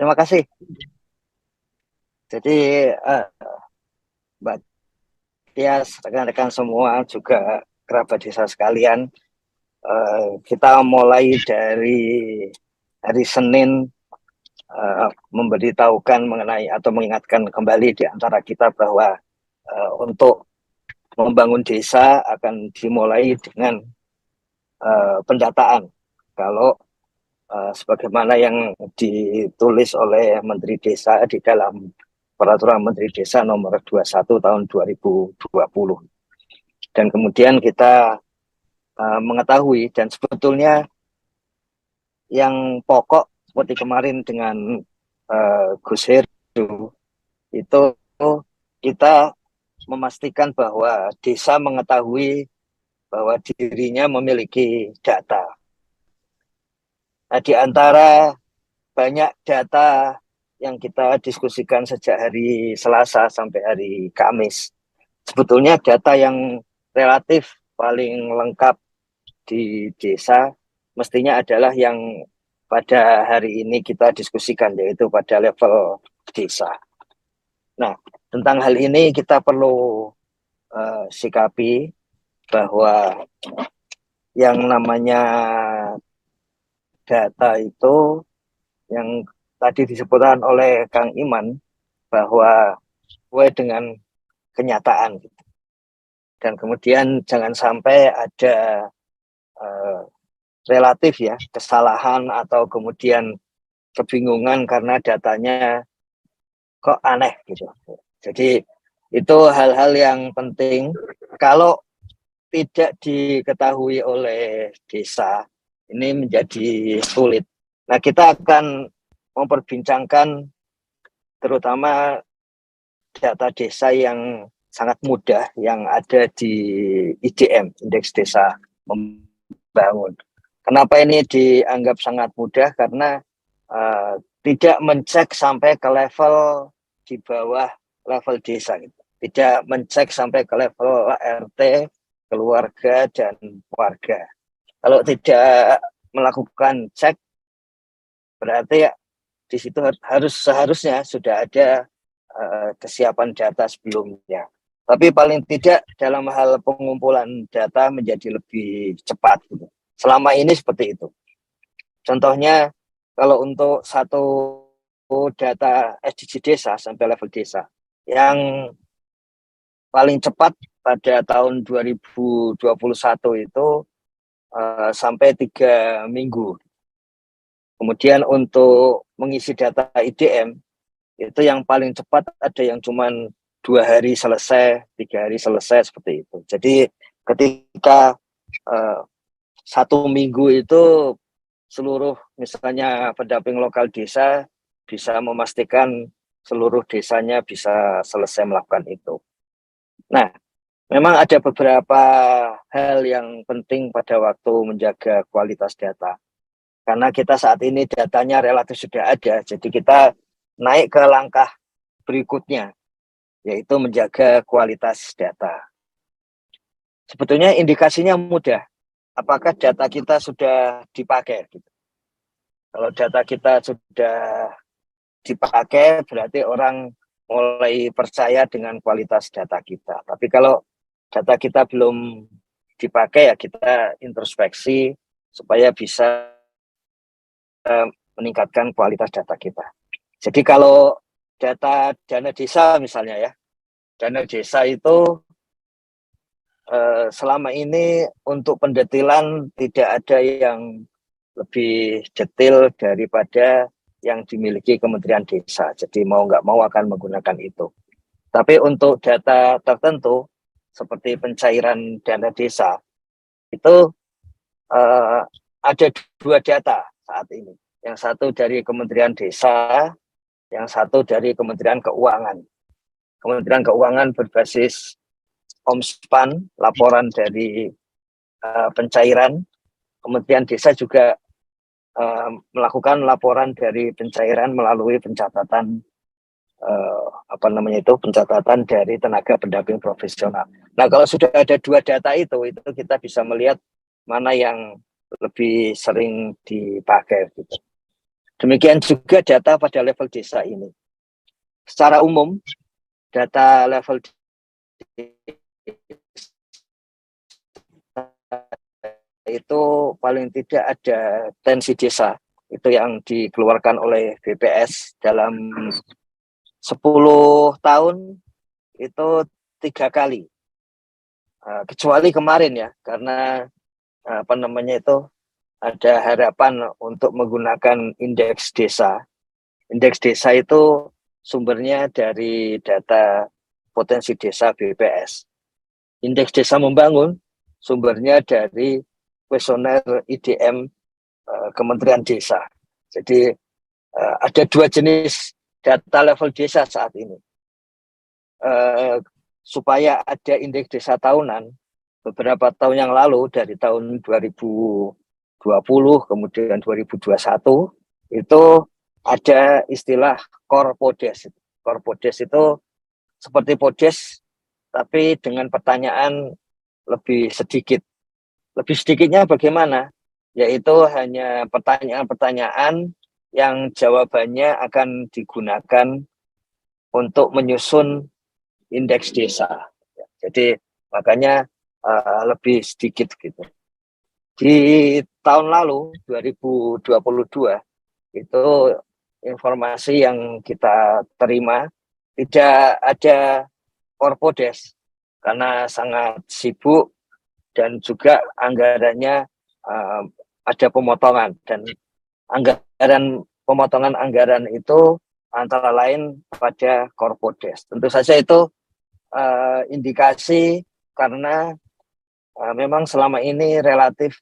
terima kasih. Jadi Mbak Tias, rekan-rekan semua, juga kerabat desa sekalian, kita mulai dari hari Senin memberitahukan mengenai atau mengingatkan kembali di antara kita bahwa untuk membangun desa akan dimulai dengan pendataan. Kalau sebagaimana yang ditulis oleh Menteri Desa di dalam Peraturan Menteri Desa nomor 21 tahun 2020. Dan kemudian kita mengetahui, dan sebetulnya yang pokok seperti kemarin dengan Gus Heru, itu kita memastikan bahwa desa mengetahui bahwa dirinya memiliki data. Nah, di antara banyak data yang kita diskusikan sejak hari Selasa sampai hari Kamis, sebetulnya data yang relatif paling lengkap di desa mestinya adalah yang pada hari ini kita diskusikan, yaitu pada level desa. Nah, tentang hal ini kita perlu sikapi bahwa yang namanya data itu yang tadi disebutkan oleh Kang Iman bahwa sesuai dengan kenyataan. Dan kemudian jangan sampai ada relatif ya kesalahan atau kemudian kebingungan karena datanya kok aneh gitu. Jadi itu hal-hal yang penting. Kalau tidak diketahui oleh desa, ini menjadi sulit. Nah, kita akan memperbincangkan terutama data desa yang sangat mudah yang ada di IDM, Indeks Desa Membangun. Kenapa ini dianggap sangat mudah? Karena tidak mencek sampai ke level di bawah level desa. Tidak mencek sampai ke level RT, keluarga, dan warga. Kalau tidak melakukan cek, berarti ya di situ seharusnya sudah ada kesiapan data sebelumnya. Tapi paling tidak dalam hal pengumpulan data menjadi lebih cepat. Gitu. Selama ini seperti itu. Contohnya kalau untuk satu data SDG desa sampai level desa, yang paling cepat pada tahun 2021 itu sampai 3 minggu. Kemudian untuk mengisi data IDM, itu yang paling cepat ada yang cuma 2 hari selesai, 3 hari selesai seperti itu. Jadi ketika 1 minggu itu seluruh misalnya pendamping lokal desa bisa memastikan seluruh desanya bisa selesai melakukan itu. Nah, memang ada beberapa hal yang penting pada waktu menjaga kualitas data. Karena kita saat ini datanya relatif sudah ada, jadi kita naik ke langkah berikutnya, yaitu menjaga kualitas data. Sebetulnya indikasinya mudah. Apakah data kita sudah dipakai? Kalau data kita sudah dipakai, berarti orang mulai percaya dengan kualitas data kita. Tapi kalau data kita belum dipakai, ya kita introspeksi supaya bisa meningkatkan kualitas data kita. Jadi kalau data dana desa misalnya ya, dana desa itu selama ini untuk pendetilan tidak ada yang lebih detail daripada yang dimiliki Kementerian Desa. Jadi mau nggak mau akan menggunakan itu. Tapi untuk data tertentu seperti pencairan dana desa itu ada 2 data saat ini. Yang satu dari Kementerian Desa, yang satu dari Kementerian Keuangan. Kementerian Keuangan berbasis Omspan, laporan dari pencairan. Kementerian Desa juga melakukan laporan dari pencairan melalui pencatatan pencatatan dari tenaga pendamping profesional. Nah, kalau sudah ada 2 data itu kita bisa melihat mana yang lebih sering dipakai. Gitu. Demikian juga data pada level desa ini. Secara umum, data level itu paling tidak ada tensi desa itu yang dikeluarkan oleh BPS dalam 10 tahun itu 3 kali, kecuali kemarin ya, karena apa namanya itu ada harapan untuk menggunakan indeks desa. Indeks desa itu sumbernya dari data potensi desa BPS. Indeks desa membangun sumbernya dari kuesioner IDM Kementerian Desa. Jadi ada 2 jenis data level desa saat ini. Supaya ada indeks desa tahunan, beberapa tahun yang lalu dari tahun 2020 kemudian 2021 itu ada istilah Korpodes. Korpodes itu seperti Podes tapi dengan pertanyaan lebih sedikit. Lebih sedikitnya bagaimana? Yaitu hanya pertanyaan-pertanyaan yang jawabannya akan digunakan untuk menyusun indeks desa. Jadi makanya lebih sedikit gitu. Di tahun lalu 2022 itu informasi yang kita terima tidak ada Korpodes karena sangat sibuk dan juga anggarannya ada pemotongan, dan pemotongan anggaran itu antara lain pada Korpodes. Tentu saja itu indikasi karena memang selama ini relatif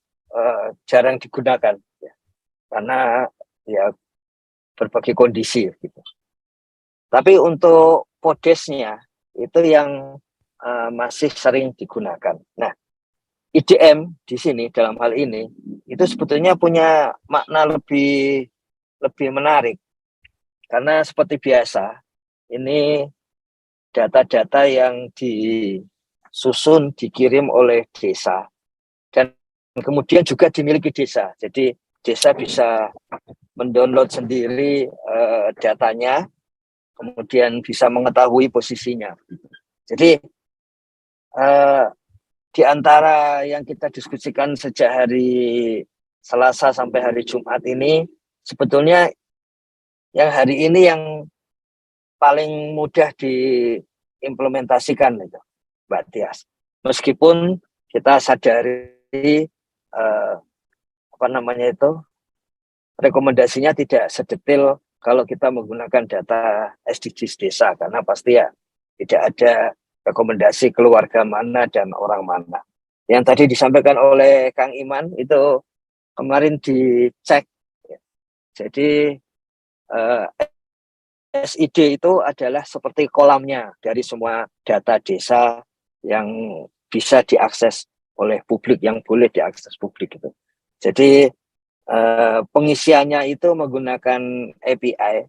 jarang digunakan ya, karena ya berbagai kondisi gitu. Tapi untuk Podesnya itu yang masih sering digunakan. Nah, IDM di sini dalam hal ini itu sebetulnya punya makna lebih menarik karena seperti biasa ini data-data yang disusun dikirim oleh desa dan kemudian juga dimiliki desa. Jadi desa bisa mendownload sendiri datanya, kemudian bisa mengetahui posisinya. Jadi di antara yang kita diskusikan sejak hari Selasa sampai hari Jumat ini, sebetulnya yang hari ini yang paling mudah diimplementasikan itu, Mbak Tias. Meskipun kita sadari apa namanya itu rekomendasinya tidak sedetail kalau kita menggunakan data SDGs desa, karena pasti ya tidak ada rekomendasi keluarga mana dan orang mana. Yang tadi disampaikan oleh Kang Iman itu kemarin dicek. Jadi SID itu adalah seperti kolamnya dari semua data desa yang bisa diakses oleh publik, yang boleh diakses publik itu. Jadi pengisiannya itu menggunakan API.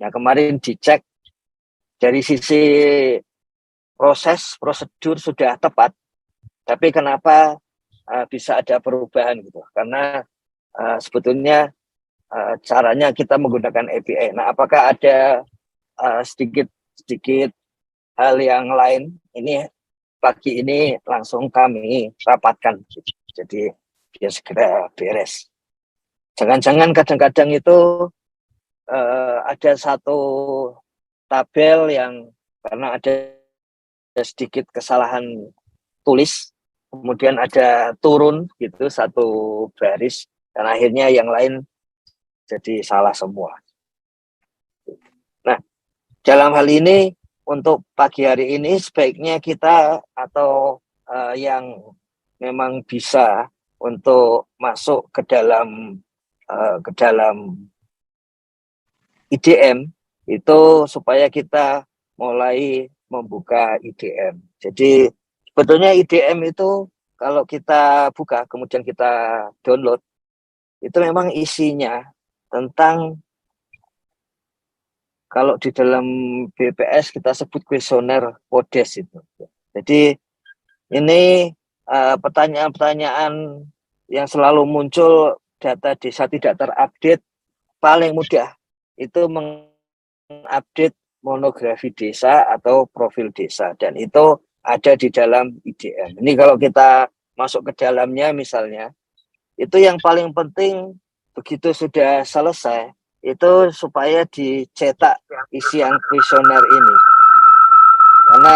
Nah, kemarin dicek dari sisi prosedur sudah tepat, tapi kenapa bisa ada perubahan gitu? Karena sebetulnya caranya kita menggunakan API. Nah, apakah ada sedikit hal yang lain? Ini pagi ini langsung kami rapatkan, jadi biar segera beres. Jangan-jangan kadang-kadang itu ada satu tabel yang karena ada sedikit kesalahan tulis, kemudian ada turun gitu satu baris, dan akhirnya yang lain jadi salah semua. Nah, dalam hal ini untuk pagi hari ini sebaiknya kita atau yang memang bisa untuk masuk ke dalam IDM itu supaya kita mulai membuka IDM. Jadi sebetulnya IDM itu kalau kita buka kemudian kita download itu memang isinya tentang, kalau di dalam BPS kita sebut kuesioner Podes itu. Jadi ini pertanyaan-pertanyaan yang selalu muncul, data desa tidak terupdate, paling mudah itu mengupdate monografi desa atau profil desa, dan itu ada di dalam IDM. Ini kalau kita masuk ke dalamnya misalnya, itu yang paling penting begitu sudah selesai itu supaya dicetak isian kuesioner ini, karena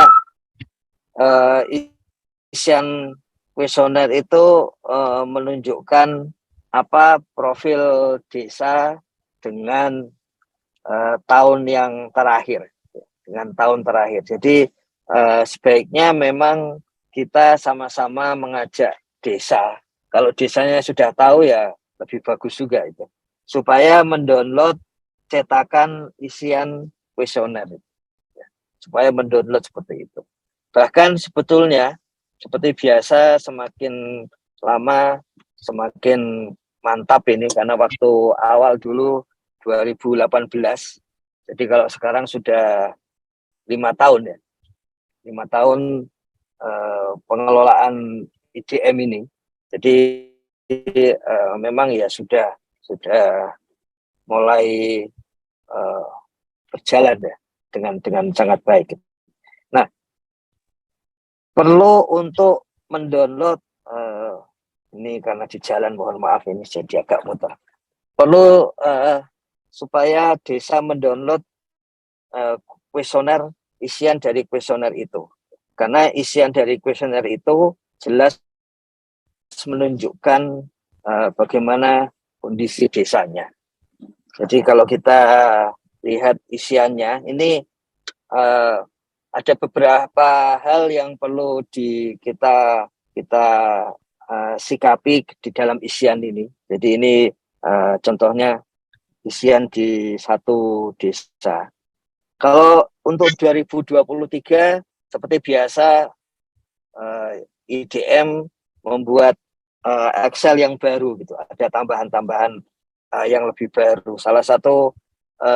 isian kuesioner itu menunjukkan apa profil desa dengan tahun yang terakhir, dengan tahun terakhir. Jadi sebaiknya memang kita sama-sama mengajak desa. Kalau desanya sudah tahu ya lebih bagus juga itu, supaya mendownload cetakan isian kuesioner, supaya mendownload seperti itu. Bahkan sebetulnya seperti biasa semakin lama semakin mantap ini, karena waktu awal dulu 2018. Jadi kalau sekarang sudah 5 tahun ya, 5 tahun pengelolaan IDM ini. Jadi memang ya sudah mulai berjalan ya dengan sangat baik. Nah, perlu untuk mendownload ini karena di jalan, mohon maaf ini jadi agak muter. Perlu supaya desa mendownload kuesioner, isian dari kuesioner itu. Karena isian dari kuesioner itu jelas menunjukkan bagaimana kondisi desanya. Jadi kalau kita lihat isiannya, ini ada beberapa hal yang perlu kita sikapi di dalam isian ini. Jadi ini contohnya isian di satu desa. Kalau untuk 2023 seperti biasa IDM membuat Excel yang baru gitu. Ada tambahan-tambahan yang lebih baru. Salah satu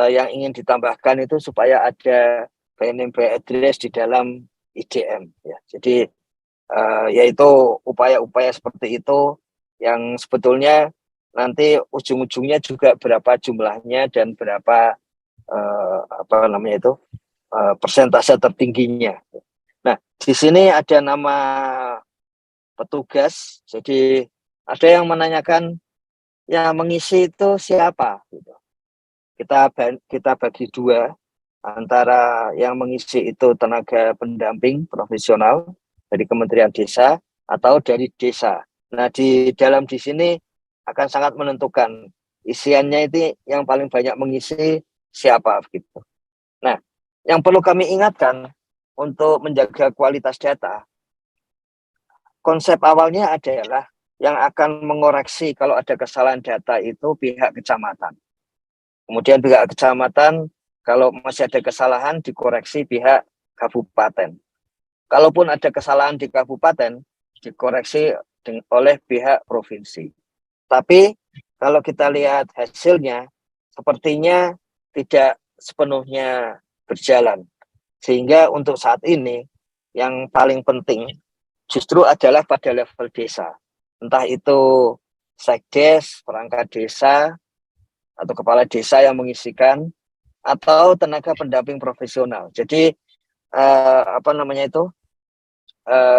yang ingin ditambahkan itu supaya ada by name by address di dalam IDM ya. Jadi yaitu upaya-upaya seperti itu yang sebetulnya nanti ujung-ujungnya juga berapa jumlahnya dan berapa persentase tertingginya. Nah, di sini ada nama petugas. Jadi ada yang menanyakan yang mengisi itu siapa gitu. Kita bagi dua, antara yang mengisi itu tenaga pendamping profesional dari Kementerian Desa atau dari desa. Nah, di sini akan sangat menentukan isiannya itu yang paling banyak mengisi siapa gitu. Nah, yang perlu kami ingatkan untuk menjaga kualitas data, konsep awalnya adalah yang akan mengoreksi kalau ada kesalahan data itu pihak kecamatan. Kemudian pihak kecamatan kalau masih ada kesalahan dikoreksi pihak kabupaten. Kalaupun ada kesalahan di kabupaten dikoreksi oleh pihak provinsi. Tapi kalau kita lihat hasilnya sepertinya tidak sepenuhnya berjalan. Sehingga untuk saat ini yang paling penting justru adalah pada level desa. Entah itu sekdes, perangkat desa, atau kepala desa yang mengisikan, atau tenaga pendamping profesional. Jadi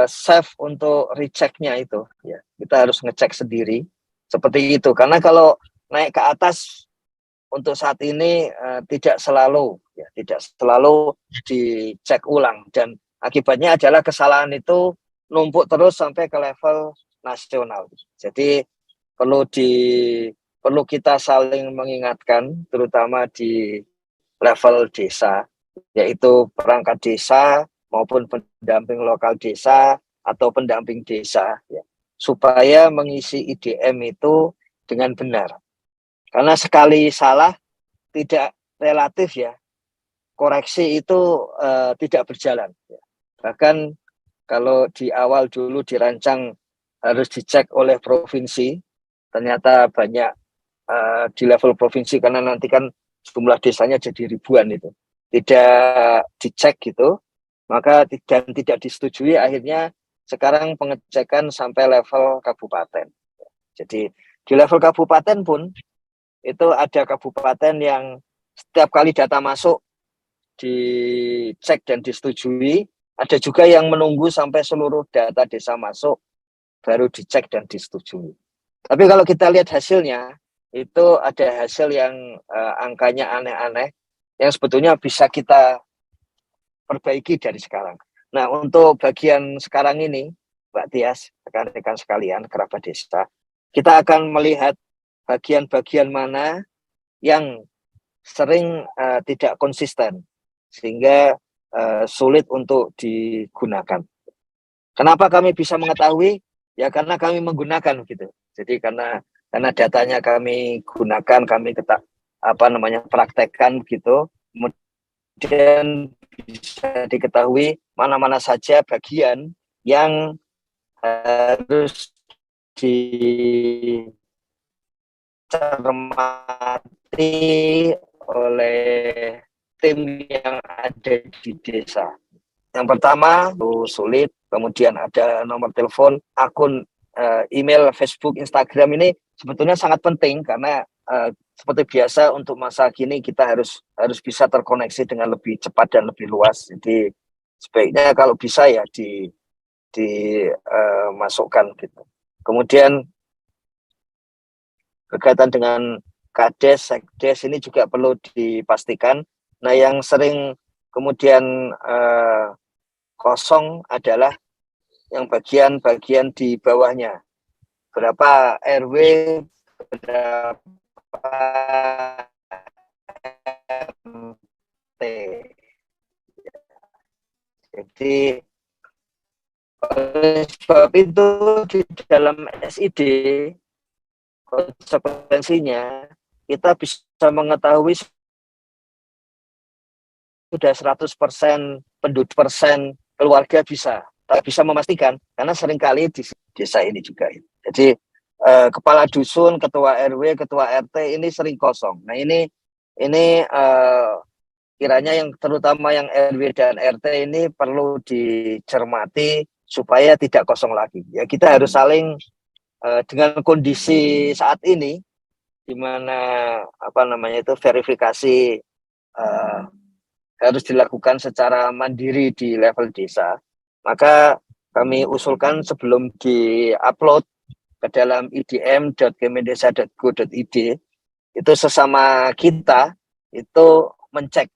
safe untuk rechecknya itu. Ya, kita harus ngecek sendiri seperti itu. Karena kalau naik ke atas untuk saat ini tidak selalu dicek ulang, dan akibatnya adalah kesalahan itu numpuk terus sampai ke level nasional. Jadi perlu kita saling mengingatkan, terutama di level desa, yaitu perangkat desa maupun pendamping lokal desa atau pendamping desa, ya, supaya mengisi IDM itu dengan benar. Karena sekali salah tidak relatif ya, koreksi itu tidak berjalan. Bahkan kalau di awal dulu dirancang harus dicek oleh provinsi, ternyata banyak di level provinsi, karena nanti kan jumlah desanya jadi ribuan itu, tidak dicek gitu, maka tidak disetujui. Akhirnya sekarang pengecekan sampai level kabupaten. Jadi di level kabupaten pun itu ada kabupaten yang setiap kali data masuk dicek dan disetujui, ada juga yang menunggu sampai seluruh data desa masuk baru dicek dan disetujui. Tapi kalau kita lihat hasilnya, itu ada hasil yang angkanya aneh-aneh yang sebetulnya bisa kita perbaiki dari sekarang. Nah, untuk bagian sekarang ini, Mbak Tias, rekan-rekan sekalian, kerabat desa, kita akan melihat bagian-bagian mana yang sering tidak konsisten, sehingga sulit untuk digunakan. Kenapa kami bisa mengetahui? Ya karena kami menggunakan gitu. Jadi karena datanya kami gunakan, kami praktekkan gitu. Kemudian bisa diketahui mana-mana saja bagian yang harus dicermati oleh tim yang ada di desa. Yang pertama, sulit, kemudian ada nomor telepon, akun email, Facebook, Instagram ini sebetulnya sangat penting karena seperti biasa untuk masa kini kita harus bisa terkoneksi dengan lebih cepat dan lebih luas. Jadi sebaiknya kalau bisa ya dimasukkan gitu. Kemudian berkaitan dengan Kades, Sekdes ini juga perlu dipastikan. Nah, yang sering kemudian kosong adalah yang bagian-bagian di bawahnya. Berapa RW, berapa RT. Jadi oleh sebab itu di dalam SID konsekuensinya kita bisa mengetahui sudah 100% penduduk keluarga bisa. Tak bisa memastikan karena seringkali di desa ini juga. Jadi kepala dusun, ketua RW, ketua RT ini sering kosong. Nah ini kiranya yang terutama yang RW dan RT ini perlu dicermati supaya tidak kosong lagi. Ya kita harus saling dengan kondisi saat ini di mana verifikasi harus dilakukan secara mandiri di level desa. Maka kami usulkan sebelum di-upload ke dalam idm.kemendesa.go.id itu sesama kita itu mencek.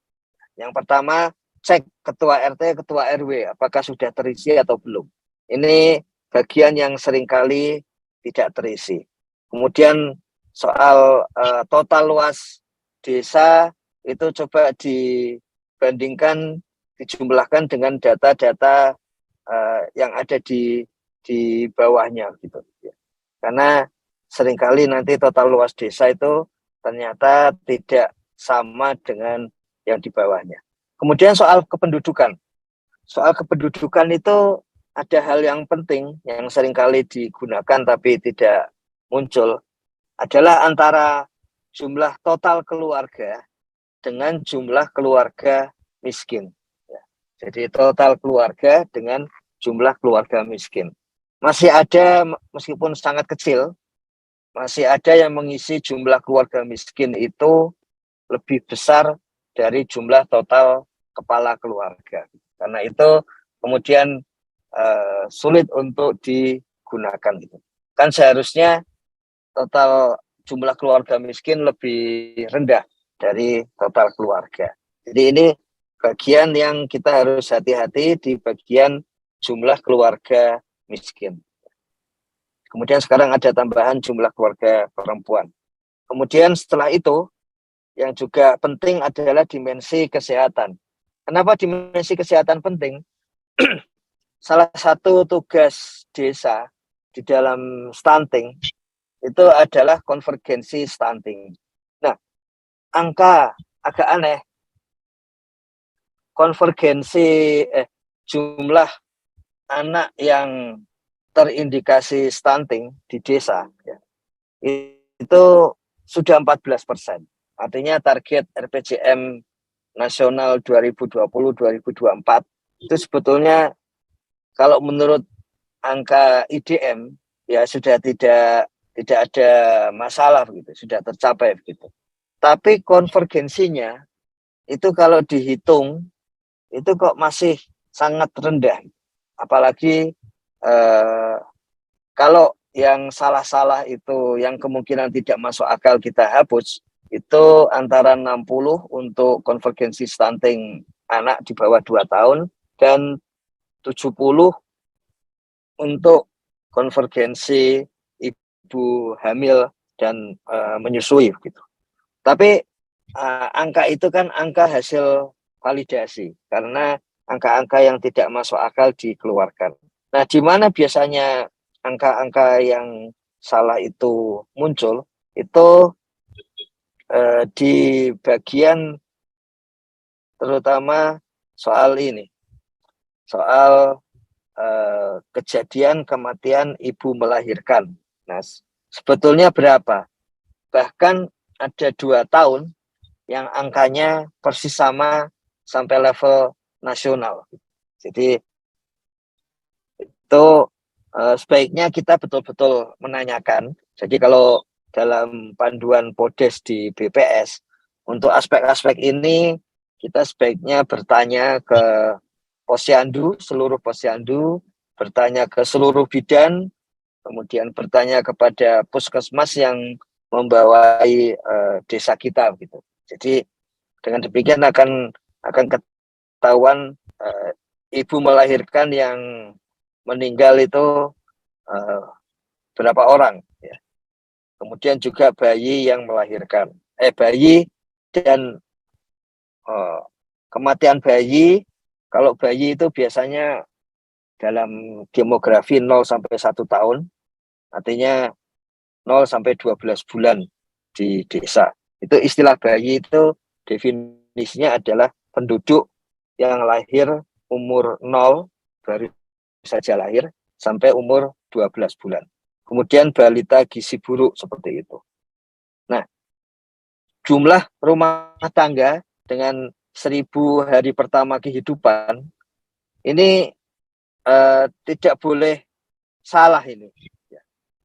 Yang pertama, cek ketua RT, ketua RW apakah sudah terisi atau belum. Ini bagian yang seringkali tidak terisi. Kemudian soal total luas desa itu coba dibandingkan, dijumlahkan dengan data-data yang ada di bawahnya gitu. Karena seringkali nanti total luas desa itu ternyata tidak sama dengan yang di bawahnya. Kemudian soal kependudukan. Soal kependudukan itu ada hal yang penting yang seringkali digunakan tapi tidak muncul adalah antara jumlah total keluarga dengan jumlah keluarga miskin. Jadi total keluarga dengan jumlah keluarga miskin. Masih ada, meskipun sangat kecil, masih ada yang mengisi jumlah keluarga miskin itu lebih besar dari jumlah total kepala keluarga. Karena itu kemudian sulit untuk digunakan. Kan seharusnya total jumlah keluarga miskin lebih rendah dari total keluarga. Jadi ini bagian yang kita harus hati-hati di bagian jumlah keluarga miskin. Kemudian sekarang ada tambahan jumlah keluarga perempuan. Kemudian setelah itu yang juga penting adalah dimensi kesehatan. Kenapa dimensi kesehatan penting? Salah satu tugas desa di dalam stunting itu adalah konvergensi stunting. Nah, angka agak aneh. Konvergensi jumlah anak yang terindikasi stunting di desa ya, itu sudah 14%. Artinya target RPJM nasional 2020-2024 itu sebetulnya kalau menurut angka IDM ya sudah tidak tidak ada masalah begitu, sudah tercapai begitu. Tapi konvergensinya itu kalau dihitung itu kok masih sangat rendah. Apalagi kalau yang salah-salah itu yang kemungkinan tidak masuk akal kita hapus, itu antara 60 untuk konvergensi stunting anak di bawah 2 tahun dan 70 untuk konvergensi ibu hamil dan menyusui gitu. Tapi angka itu kan angka hasil validasi karena angka-angka yang tidak masuk akal dikeluarkan. Nah, di mana biasanya angka-angka yang salah itu muncul? Itu di bagian terutama soal ini, soal kejadian kematian ibu melahirkan. Nah, sebetulnya berapa? Bahkan ada 2 tahun yang angkanya persis sama sampai level nasional. Jadi itu sebaiknya kita betul-betul menanyakan. Jadi kalau dalam panduan PODES di BPS, untuk aspek-aspek ini kita sebaiknya bertanya ke posyandu, seluruh posyandu, bertanya ke seluruh bidan, kemudian bertanya kepada puskesmas yang membawai desa kita gitu. Jadi dengan demikian akan ketahuan ibu melahirkan yang meninggal itu berapa orang ya. Kemudian juga bayi yang melahirkan bayi dan kematian bayi. Kalau bayi itu biasanya dalam demografi 0 sampai 1 tahun, artinya 0 sampai 12 bulan di desa. Itu istilah bayi itu definisinya adalah penduduk yang lahir umur 0 baru saja lahir sampai umur 12 bulan. Kemudian balita gizi buruk seperti itu. Nah, jumlah rumah tangga dengan 1000 hari pertama kehidupan ini tidak boleh salah ini.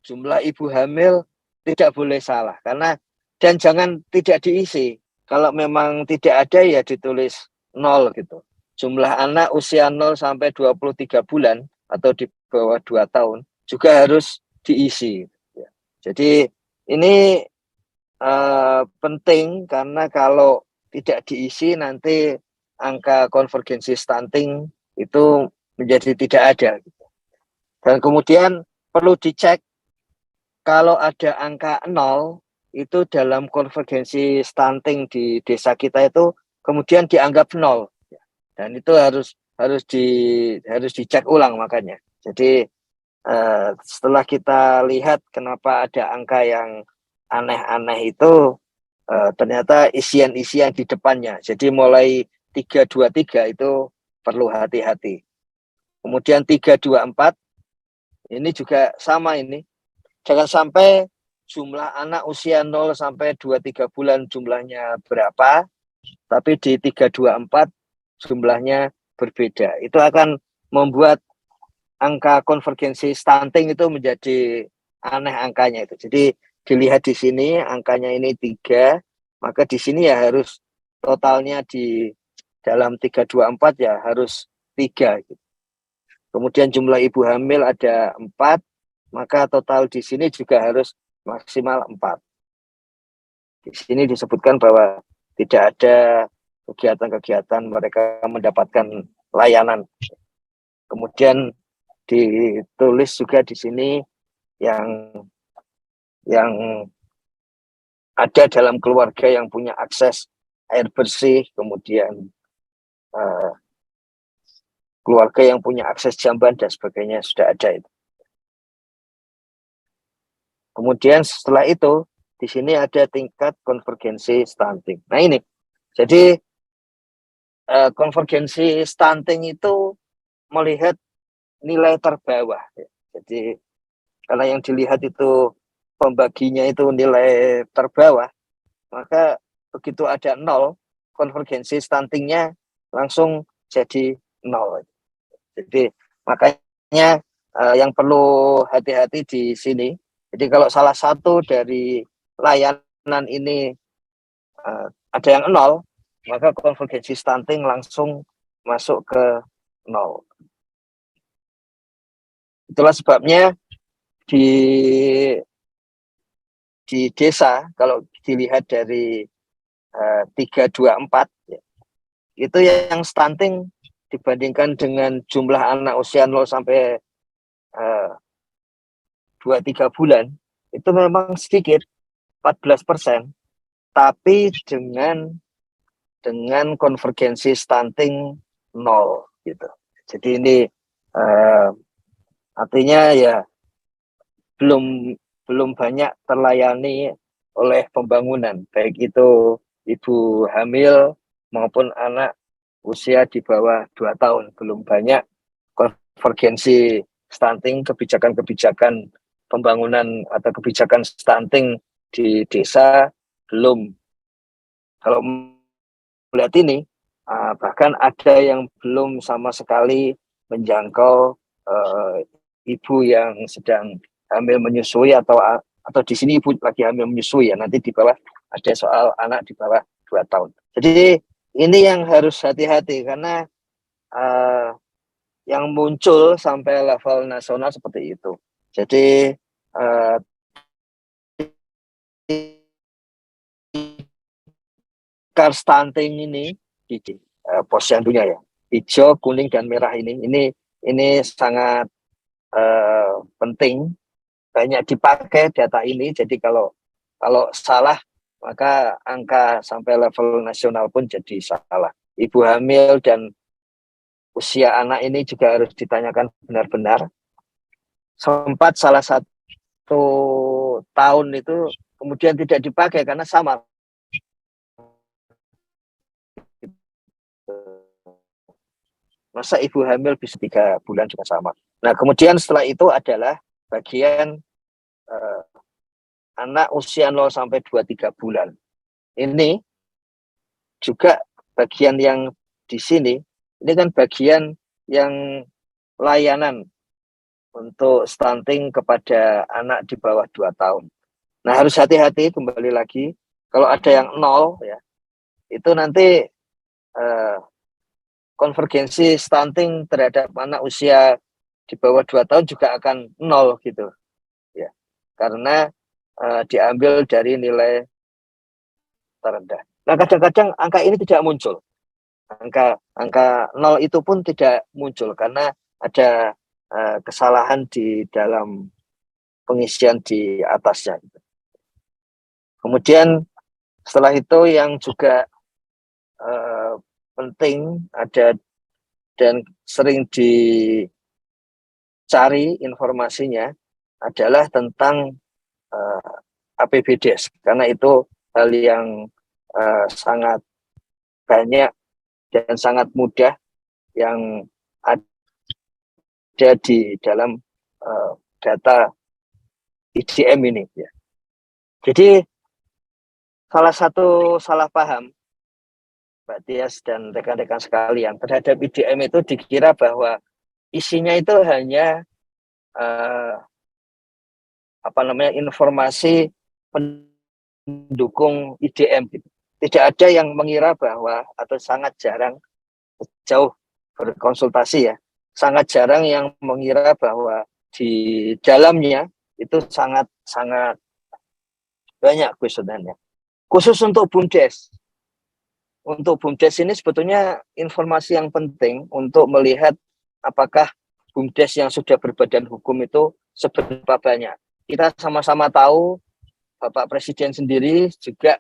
Jumlah ibu hamil tidak boleh salah karena dan jangan tidak diisi. Kalau memang tidak ada ya ditulis 0 gitu. Jumlah anak usia 0 sampai 23 bulan atau di bawah 2 tahun juga harus diisi. Jadi ini penting karena kalau tidak diisi nanti angka konvergensi stunting itu menjadi tidak ada. Dan kemudian perlu dicek kalau ada angka 0 itu dalam konvergensi stunting di desa kita itu kemudian dianggap 0 dan itu harus dicek ulang makanya. Jadi setelah kita lihat kenapa ada angka yang aneh-aneh itu ternyata isian-isian di depannya. Jadi mulai 323 itu perlu hati-hati. Kemudian 324 ini juga sama ini. Jangan sampai jumlah anak usia 0 sampai 23 bulan jumlahnya berapa, tapi di 324 jumlahnya berbeda. Itu akan membuat angka konvergensi stunting itu menjadi aneh angkanya itu. Jadi dilihat di sini angkanya ini 3, maka di sini ya harus totalnya di dalam 324 ya harus 3 gitu. Kemudian jumlah ibu hamil ada 4, maka total di sini juga harus maksimal 4. Di sini disebutkan bahwa tidak ada kegiatan-kegiatan mereka mendapatkan layanan. Kemudian ditulis juga di sini yang ada dalam keluarga yang punya akses air bersih, kemudian keluarga yang punya akses jamban dan sebagainya sudah ada itu. Kemudian setelah itu di sini ada tingkat konvergensi stunting. Nah ini, jadi konvergensi stunting itu melihat nilai terbawah. Jadi karena yang dilihat itu pembaginya itu nilai terbawah, maka begitu ada 0, konvergensi stuntingnya langsung jadi 0. Jadi makanya yang perlu hati-hati di sini Jadi kalau salah satu dari layanan ini ada yang nol, maka konvergensi stunting langsung masuk ke nol. Itulah sebabnya di desa kalau dilihat dari 324 ya, itu yang stunting dibandingkan dengan jumlah anak usia 0 sampai 2-3 bulan itu memang sedikit, 14%, tapi dengan konvergensi stunting 0 gitu. Jadi ini artinya ya belum banyak terlayani oleh pembangunan, baik itu ibu hamil maupun anak usia di bawah 2 tahun. Belum banyak konvergensi stunting, kebijakan-kebijakan pembangunan atau kebijakan stunting di desa belum. Kalau melihat ini, bahkan ada yang belum sama sekali menjangkau ibu yang sedang hamil menyusui atau di sini ibu lagi hamil menyusui ya, nanti di bawah ada soal anak di bawah 2 tahun. Jadi ini yang harus hati-hati karena yang muncul sampai level nasional seperti itu. Jadi car stunting ini di posyandunya ya, hijau, kuning dan merah ini sangat penting, banyak dipakai data ini. Jadi kalau salah maka angka sampai level nasional pun jadi salah. Ibu hamil dan usia anak ini juga harus ditanyakan benar-benar. Sempat salah satu tahun itu kemudian tidak dipakai karena sama. Masa ibu hamil bisa 3 bulan juga sama. Nah kemudian setelah itu adalah bagian anak usia 0 sampai 2-3 bulan. Ini juga bagian yang di sini, ini kan bagian yang layanan untuk stunting kepada anak di bawah 2 tahun. Nah harus hati-hati, kembali lagi, kalau ada yang 0 ya, itu nanti konvergensi stunting terhadap anak usia di bawah 2 tahun juga akan 0 gitu ya, karena diambil dari nilai terendah. Nah kadang-kadang angka ini tidak muncul, angka 0 itu pun tidak muncul karena ada kesalahan di dalam pengisian di atasnya. Kemudian setelah itu yang juga penting ada dan sering dicari informasinya adalah tentang APBDes, karena itu hal yang sangat banyak dan sangat mudah yang ada di dalam data IDM ini ya. Jadi salah satu salah paham Mbak Tias dan rekan-rekan sekalian terhadap IDM itu dikira bahwa isinya itu hanya informasi pendukung IDM. Tidak ada yang mengira bahwa, atau sangat jarang, jauh berkonsultasi ya, sangat jarang yang mengira bahwa di dalamnya itu sangat banyak kuesionernya. Khusus untuk BUMDes. Untuk BUMDes ini sebetulnya informasi yang penting untuk melihat apakah BUMDes yang sudah berbadan hukum itu seberapa banyak. Kita sama-sama tahu, Bapak Presiden sendiri juga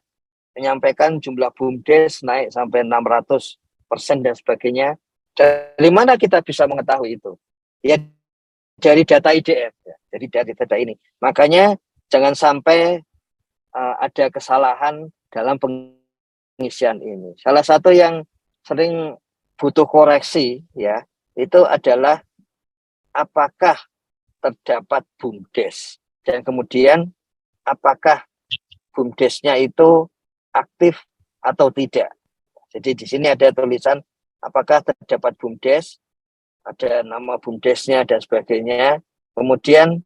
menyampaikan jumlah BUMDes naik sampai 600% dan sebagainya. Dari mana kita bisa mengetahui itu? Ya dari data IDF, ya. Jadi dari data ini. Makanya jangan sampai ada kesalahan dalam pengisian ini. Salah satu yang sering butuh koreksi ya, itu adalah apakah terdapat BUMDes dan kemudian apakah BUMDesnya itu aktif atau tidak. Jadi di sini ada tulisan apakah terdapat BUMDes, ada nama BUMDesnya dan sebagainya. Kemudian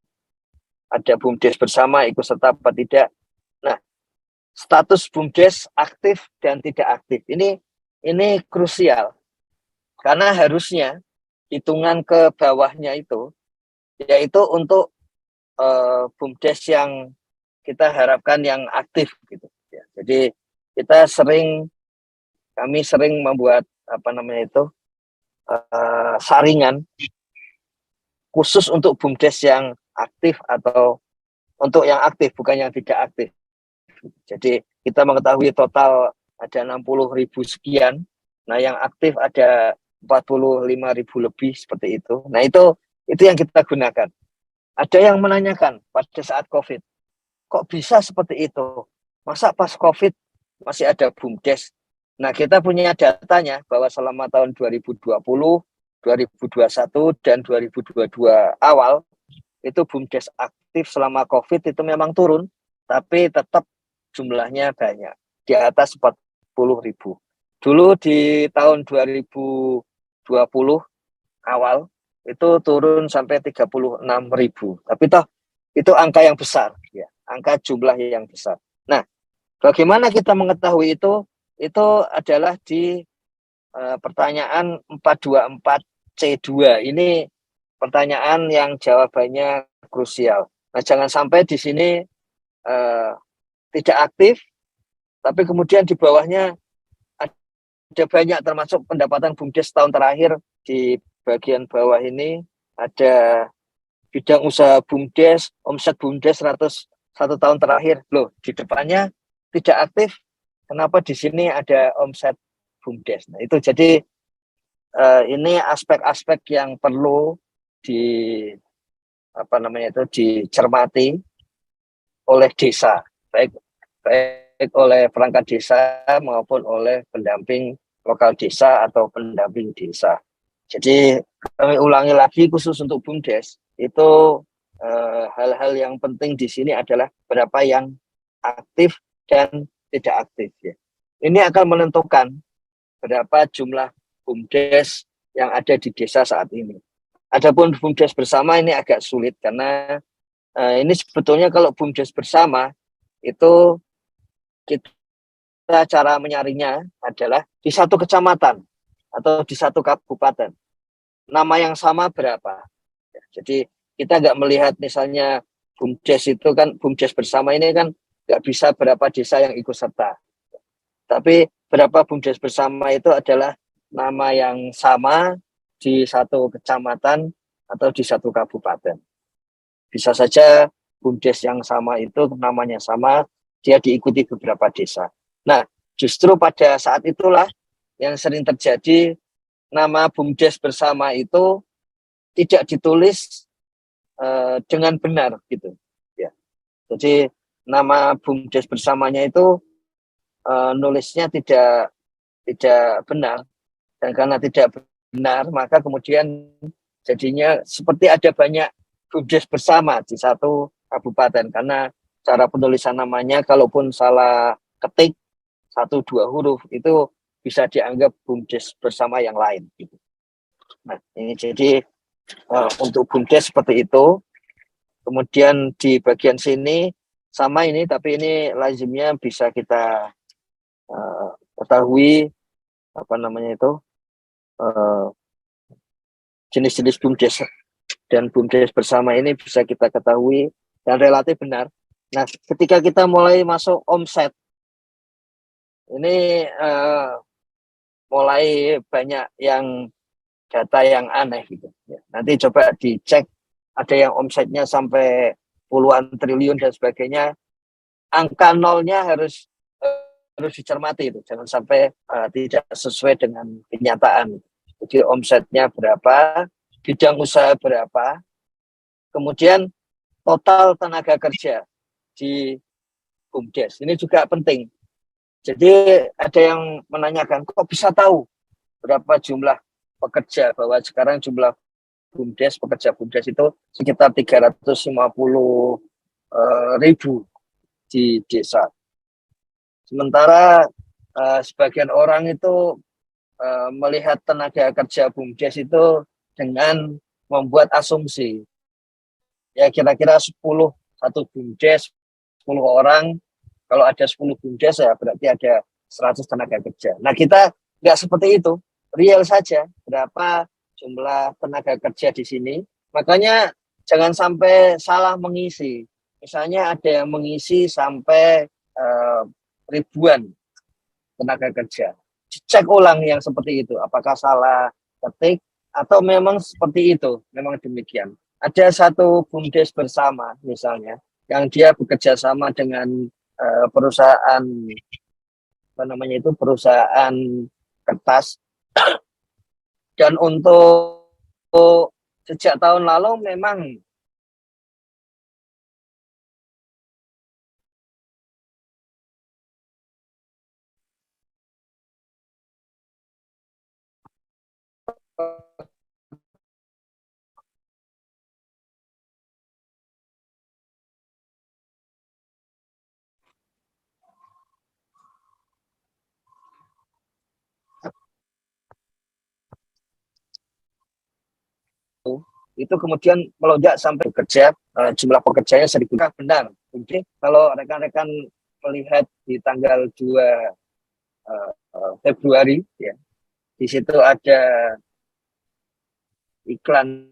ada BUMDes bersama ikut serta apa tidak. Nah, status BUMDes aktif dan tidak aktif ini krusial karena harusnya hitungan ke bawahnya itu yaitu untuk BUMDes yang kita harapkan yang aktif gitu ya. Jadi kami sering membuat saringan khusus untuk BUMDes yang aktif atau untuk yang aktif bukan yang tidak aktif. Jadi kita mengetahui total ada 60.000 sekian. Nah, yang aktif ada 45.000 lebih seperti itu. Nah, itu yang kita gunakan. Ada yang menanyakan pada saat COVID, kok bisa seperti itu? Masa pas COVID masih ada BUMDes? Nah, kita punya datanya bahwa selama tahun 2020, 2021, dan 2022 awal, itu BUMDes aktif selama COVID itu memang turun, tapi tetap jumlahnya banyak, di atas 40.000. Dulu di tahun 2020 awal, itu turun sampai 36.000. Tapi toh itu angka yang besar, ya, angka jumlah yang besar. Nah, bagaimana kita mengetahui itu? Itu adalah di pertanyaan 424C2. Ini pertanyaan yang jawabannya krusial. Nah, jangan sampai di sini tidak aktif, tapi kemudian di bawahnya ada banyak, termasuk pendapatan BUMDes tahun terakhir. Di bagian bawah ini ada bidang usaha BUMDes, omset BUMDes 101 tahun terakhir. Loh, di depannya tidak aktif, kenapa di sini ada omset BUMDes? Nah, itu jadi ini aspek-aspek yang perlu dicermati oleh desa, baik oleh perangkat desa maupun oleh pendamping lokal desa atau pendamping desa. Jadi kami ulangi lagi, khusus untuk BUMDes itu hal-hal yang penting di sini adalah berapa yang aktif dan tidak aktif, ya. Ini akan menentukan berapa jumlah BUMDes yang ada di desa saat ini. Adapun BUMDes bersama ini agak sulit karena ini sebetulnya kalau BUMDes bersama itu kita cara menyaringnya adalah di satu kecamatan atau di satu kabupaten. Nama yang sama berapa? Jadi kita nggak melihat misalnya BUMDes itu kan, BUMDes bersama ini kan nggak bisa berapa desa yang ikut serta. Tapi berapa BUMDes bersama itu adalah nama yang sama di satu kecamatan atau di satu kabupaten. Bisa saja BUMDes yang sama itu namanya sama, dia diikuti beberapa desa. Nah, justru pada saat itulah yang sering terjadi, nama BUMDes bersama itu tidak ditulis dengan benar gitu, ya. Jadi nama BUMDes bersamanya itu nulisnya tidak benar, dan karena tidak benar maka kemudian jadinya seperti ada banyak BUMDes bersama di satu kabupaten, karena cara penulisan namanya kalaupun salah ketik 1-2 huruf itu bisa dianggap BUMDes bersama yang lain gitu. Nah, ini jadi untuk BUMDes seperti itu. Kemudian di bagian sini sama ini, tapi ini lazimnya bisa kita ketahui jenis-jenis BUMDes dan BUMDes bersama ini bisa kita ketahui dan relatif benar. Nah, ketika kita mulai masuk omset, ini mulai banyak yang data yang aneh gitu. Ya, nanti coba dicek, ada yang omsetnya sampai puluhan triliun dan sebagainya. Angka nolnya harus dicermati itu, jangan sampai tidak sesuai dengan kenyataan. Jadi omsetnya berapa, bidang usaha berapa, kemudian total tenaga kerja di BUMDes. Ini juga penting. Jadi ada yang menanyakan, kok bisa tahu berapa jumlah pekerja, bahwa sekarang jumlah BUMDes, pekerja BUMDes itu sekitar 350.000 di desa. Sementara sebagian orang itu melihat tenaga kerja BUMDes itu dengan membuat asumsi. Ya kira-kira 10 satu BUMDes 10 orang, kalau ada 10 BUMDes ya berarti ada 100 tenaga kerja. Nah kita nggak seperti itu, real saja berapa jumlah tenaga kerja di sini. Makanya jangan sampai salah mengisi. Misalnya ada yang mengisi sampai ribuan tenaga kerja. Cek ulang yang seperti itu, apakah salah ketik atau memang seperti itu, memang demikian. Ada satu BUMDes bersama misalnya, yang dia bekerja sama dengan perusahaan apa namanya itu perusahaan kertas, dan untuk sejak tahun lalu memang itu kemudian melonjak sampai bekerja, jumlah pekerjanya 1.000. Benar. Jadi kalau rekan-rekan melihat di tanggal 2 Februari ya, di situ ada iklan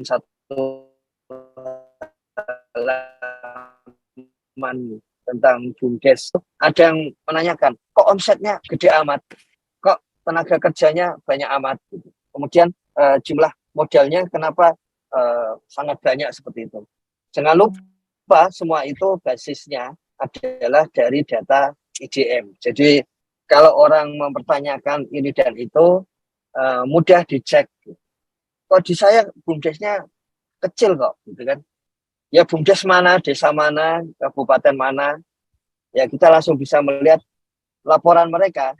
satu halaman tentang BUMDes. Ada yang menanyakan, kok omsetnya gede amat, kok tenaga kerjanya banyak amat. Kemudian jumlah modalnya kenapa sangat banyak seperti itu. Jangan lupa semua itu basisnya adalah dari data IDM. Jadi kalau orang mempertanyakan ini dan itu mudah dicek. Kok di saya BUMDesnya kecil kok, gitu kan? Ya BUMDes mana, desa mana, kabupaten mana, ya kita langsung bisa melihat laporan mereka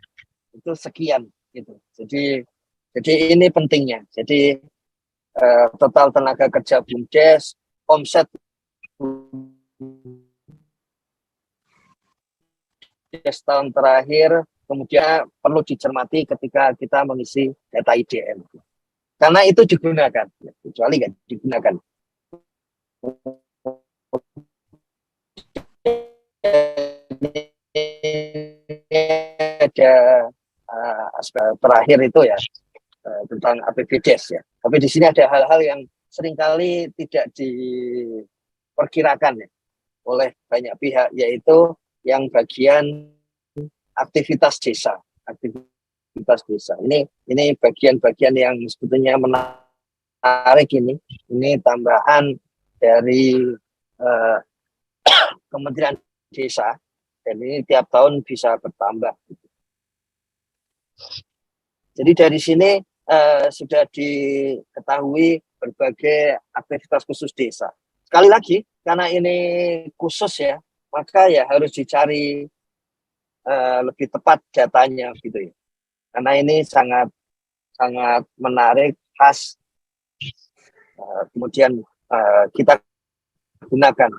itu sekian, gitu. Jadi ini pentingnya. Jadi total tenaga kerja BUMDes, omset BUMDes tahun terakhir, kemudian perlu dicermati ketika kita mengisi data IDM. Karena itu digunakan, kecuali nggak digunakan. Ada aspek terakhir itu ya tentang APBDes ya. Tapi di sini ada hal-hal yang seringkali tidak diperkirakan ya, oleh banyak pihak, yaitu yang bagian aktivitas desa. Aktivitas desa. Ini bagian-bagian yang sebetulnya menarik ini. Ini tambahan dari Kementerian Desa, dan ini tiap tahun bisa bertambah. Jadi dari sini sudah diketahui berbagai aktivitas khusus desa. Sekali lagi, karena ini khusus ya, maka ya harus dicari lebih tepat datanya gitu ya. Karena ini sangat sangat menarik, khas, kemudian kita gunakan.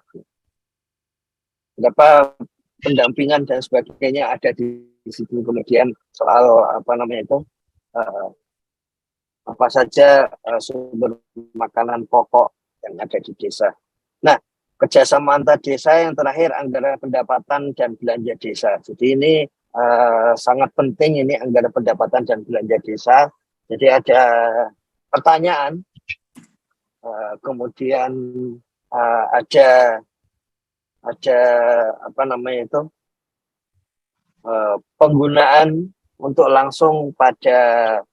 Berapa pendampingan dan sebagainya ada di situ. Kemudian soal apa namanya itu apa saja sumber makanan pokok yang ada di desa. Nah, kerjasama antar desa yang terakhir anggaran pendapatan dan belanja desa. Jadi ini sangat penting, ini anggaran pendapatan dan belanja desa. Jadi ada pertanyaan, kemudian ada apa namanya itu penggunaan untuk langsung pada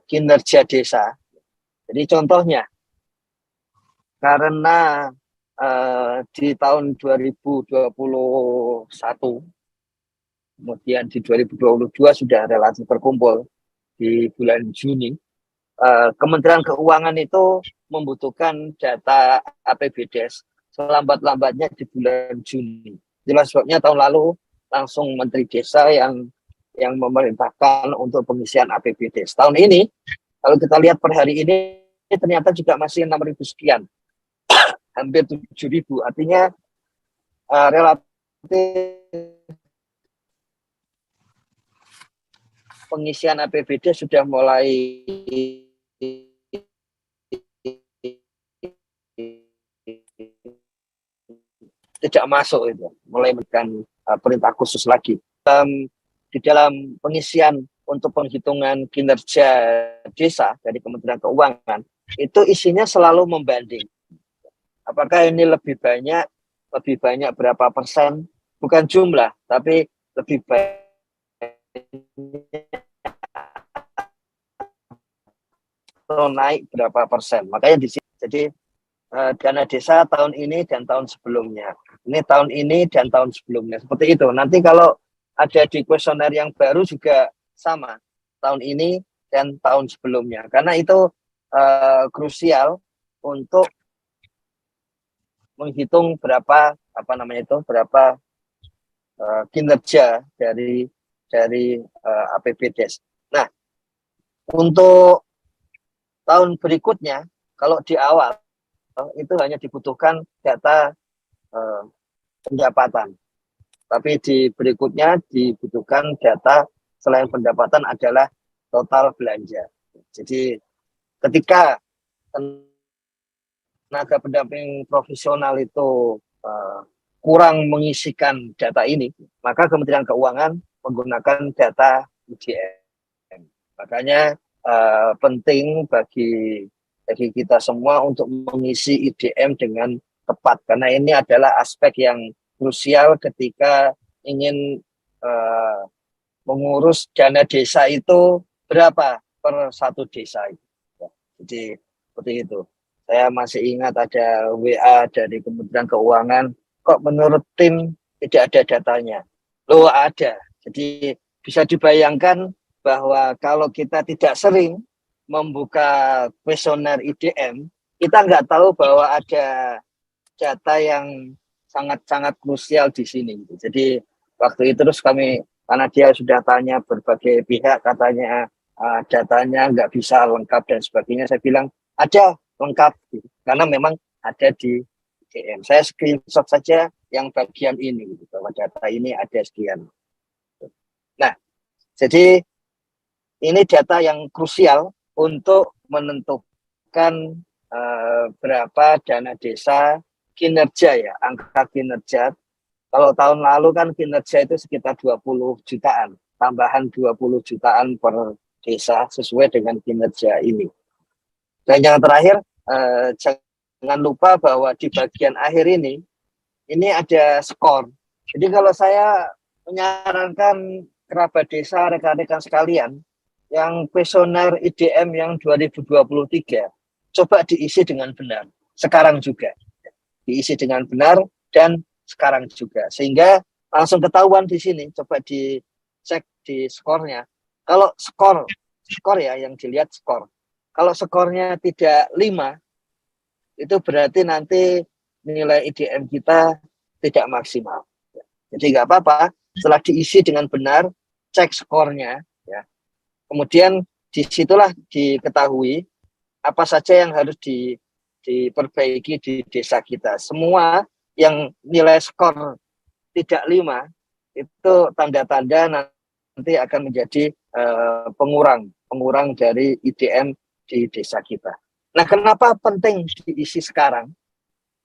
kinerja desa. Jadi contohnya, karena di tahun 2021, kemudian di 2022 sudah relatif terkumpul di bulan Juni, Kementerian Keuangan itu membutuhkan data APBDes selambat-lambatnya di bulan Juni. Itulah sebabnya tahun lalu langsung Menteri Desa yang memerintahkan untuk pengisian APBDes. Tahun ini, kalau kita lihat per hari ini, ternyata juga masih 6.000 sekian, hampir 7.000. Artinya relatif pengisian APBD sudah mulai tidak masuk itu, mulai memberikan perintah khusus lagi. Di dalam pengisian untuk penghitungan kinerja desa dari Kementerian Keuangan, itu isinya selalu membanding. Apakah ini lebih banyak berapa persen, bukan jumlah, tapi lebih banyak naik berapa persen. Makanya di sini, jadi dana desa tahun ini dan tahun sebelumnya. Ini tahun ini dan tahun sebelumnya. Seperti itu. Nanti kalau ada di kuesioner yang baru juga sama. Tahun ini dan tahun sebelumnya. Karena itu krusial untuk menghitung berapa berapa kinerja dari APBDes. Nah, untuk tahun berikutnya, kalau di awal itu hanya dibutuhkan data pendapatan. Tapi di berikutnya dibutuhkan data selain pendapatan adalah total belanja. Jadi ketika tenaga pendamping profesional itu kurang mengisikan data ini, maka Kementerian Keuangan menggunakan data IDM. Makanya penting bagi kita semua untuk mengisi IDM dengan tepat, karena ini adalah aspek yang krusial ketika ingin mengurus dana desa itu berapa per satu desa. Jadi seperti itu. Saya masih ingat ada WA dari Kementerian Keuangan, kok menurut tim tidak ada datanya. Loh, ada. Jadi bisa dibayangkan bahwa kalau kita tidak sering membuka kuesioner IDM, kita nggak tahu bahwa ada data yang sangat-sangat krusial di sini. Jadi waktu itu terus kami, karena dia sudah tanya berbagai pihak, katanya datanya nggak bisa lengkap dan sebagainya, saya bilang ada lengkap, gitu. Karena memang ada di IDM. Saya screenshot saja yang bagian ini, gitu, bahwa data ini ada sekian. Nah, jadi ini data yang krusial untuk menentukan berapa dana desa kinerja, ya, angka kinerja. Kalau tahun lalu kan kinerja itu sekitar 20 jutaan, tambahan 20 jutaan per desa sesuai dengan kinerja ini. Dan yang terakhir, jangan lupa bahwa di bagian akhir ini ada skor. Jadi kalau saya menyarankan kerabat desa, rekan-rekan sekalian, yang kuesioner IDM yang 2023, coba diisi dengan benar. Sekarang juga. Diisi dengan benar dan sekarang juga. Sehingga langsung ketahuan di sini, coba dicek di skornya. Kalau skor ya, yang dilihat skor. Kalau skornya tidak 5, itu berarti nanti nilai IDM kita tidak maksimal. Jadi nggak apa-apa, setelah diisi dengan benar, cek skornya, ya. Kemudian disitulah diketahui apa saja yang harus diperbaiki di desa kita. Semua yang nilai skor tidak 5, itu tanda-tanda nanti akan menjadi pengurang dari IDM di desa kita. Nah, kenapa penting diisi sekarang?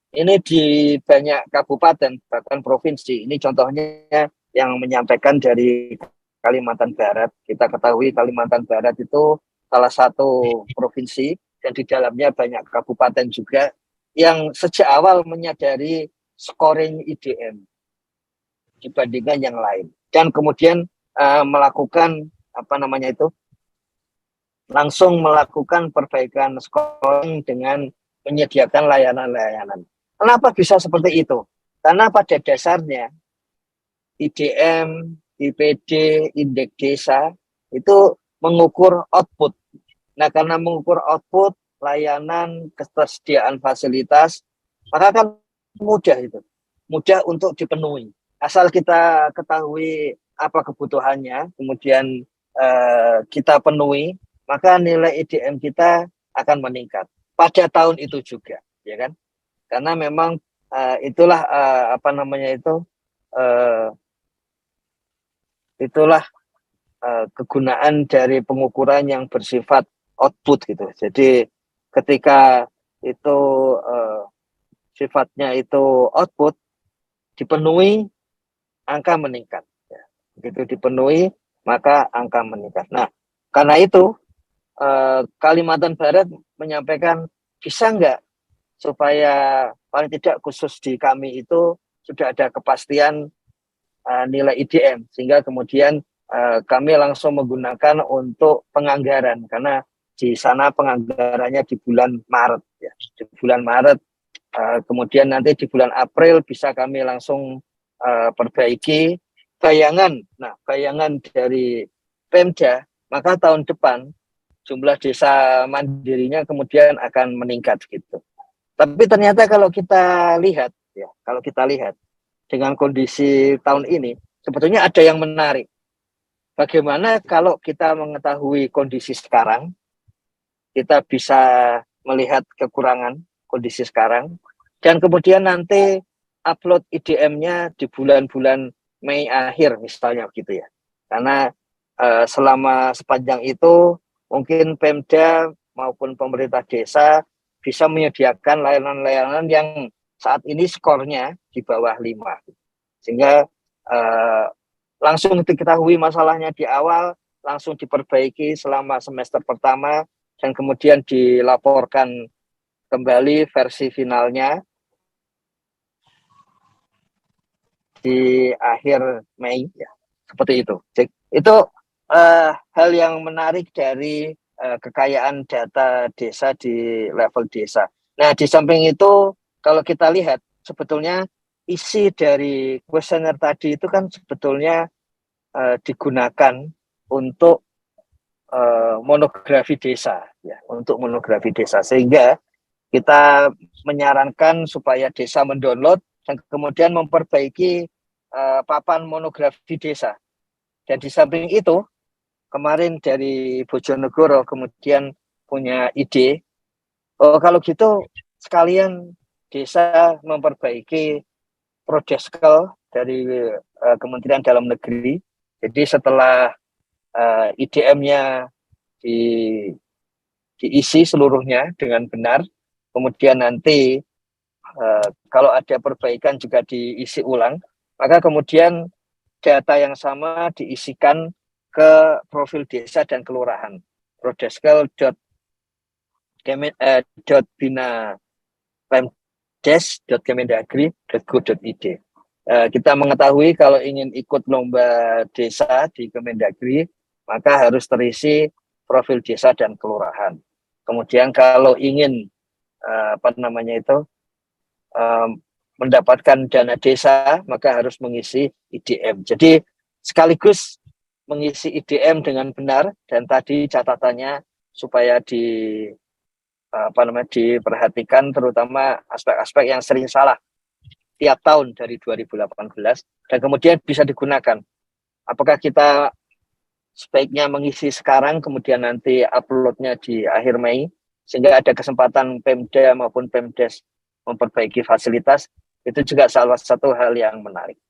Ini di banyak kabupaten, bahkan provinsi. Ini contohnya yang menyampaikan dari Kalimantan Barat. Kita ketahui Kalimantan Barat itu salah satu provinsi, dan di dalamnya banyak kabupaten juga yang sejak awal menyadari scoring IDM dibandingkan yang lain. Dan kemudian melakukan langsung melakukan perbaikan scoring dengan menyediakan layanan-layanan. Kenapa bisa seperti itu? Karena pada dasarnya IDM, IPD, indeks desa itu mengukur output. Nah, karena mengukur output, layanan, ketersediaan fasilitas, maka kan mudah itu. Mudah untuk dipenuhi. Asal kita ketahui apa kebutuhannya, kemudian kita penuhi, maka nilai IDM kita akan meningkat. Pada tahun itu juga, ya kan? Karena memang itulah itulah kegunaan dari pengukuran yang bersifat output gitu. Jadi ketika itu sifatnya itu output, dipenuhi, angka meningkat. Ya. Begitu dipenuhi, maka angka meningkat. Nah, karena itu Kalimantan Barat menyampaikan bisa nggak supaya paling tidak khusus di kami itu sudah ada kepastian nilai IDM, sehingga kemudian kami langsung menggunakan untuk penganggaran, karena di sana penganggarannya di bulan Maret, ya. Di bulan Maret, kemudian nanti di bulan April bisa kami langsung perbaiki bayangan. Nah, bayangan dari Pemda, maka tahun depan jumlah desa mandirinya kemudian akan meningkat gitu. Tapi ternyata kalau kita lihat, ya, kalau kita lihat dengan kondisi tahun ini, sebetulnya ada yang menarik. Bagaimana kalau kita mengetahui kondisi sekarang, kita bisa melihat kekurangan kondisi sekarang, dan kemudian nanti upload IDM-nya di bulan-bulan Mei akhir misalnya gitu ya. Karena selama sepanjang itu mungkin Pemda maupun pemerintah desa bisa menyediakan layanan-layanan yang saat ini skornya di bawah 5. Sehingga langsung diketahui masalahnya di awal, langsung diperbaiki selama semester pertama, dan kemudian dilaporkan kembali versi finalnya di akhir Mei, ya, seperti itu. Jadi, itu hal yang menarik dari kekayaan data desa di level desa. Nah, di samping itu, kalau kita lihat, sebetulnya isi dari kuesioner tadi itu kan sebetulnya digunakan untuk monografi desa, ya, untuk monografi desa, sehingga kita menyarankan supaya desa mendownload dan kemudian memperbaiki papan monografi desa. Dan di samping itu, kemarin dari Bojonegoro kemudian punya ide, kalau gitu sekalian desa memperbaiki Prodeskel dari Kementerian Dalam Negeri. Jadi setelah IDM-nya diisi seluruhnya dengan benar, kemudian nanti kalau ada perbaikan juga diisi ulang, maka kemudian data yang sama diisikan ke profil desa dan kelurahan. prodeskel.bina.pemdes.kemendagri.go.id. Kita mengetahui kalau ingin ikut lomba desa di Kemendagri, maka harus terisi profil desa dan kelurahan. Kemudian kalau ingin mendapatkan dana desa, maka harus mengisi IDM. Jadi sekaligus mengisi IDM dengan benar, dan tadi catatannya supaya diperhatikan, terutama aspek-aspek yang sering salah tiap tahun dari 2018, dan kemudian bisa digunakan. Apakah kita sebaiknya mengisi sekarang, kemudian nanti uploadnya di akhir Mei, sehingga ada kesempatan Pemda maupun Pemdes memperbaiki fasilitas, itu juga salah satu hal yang menarik.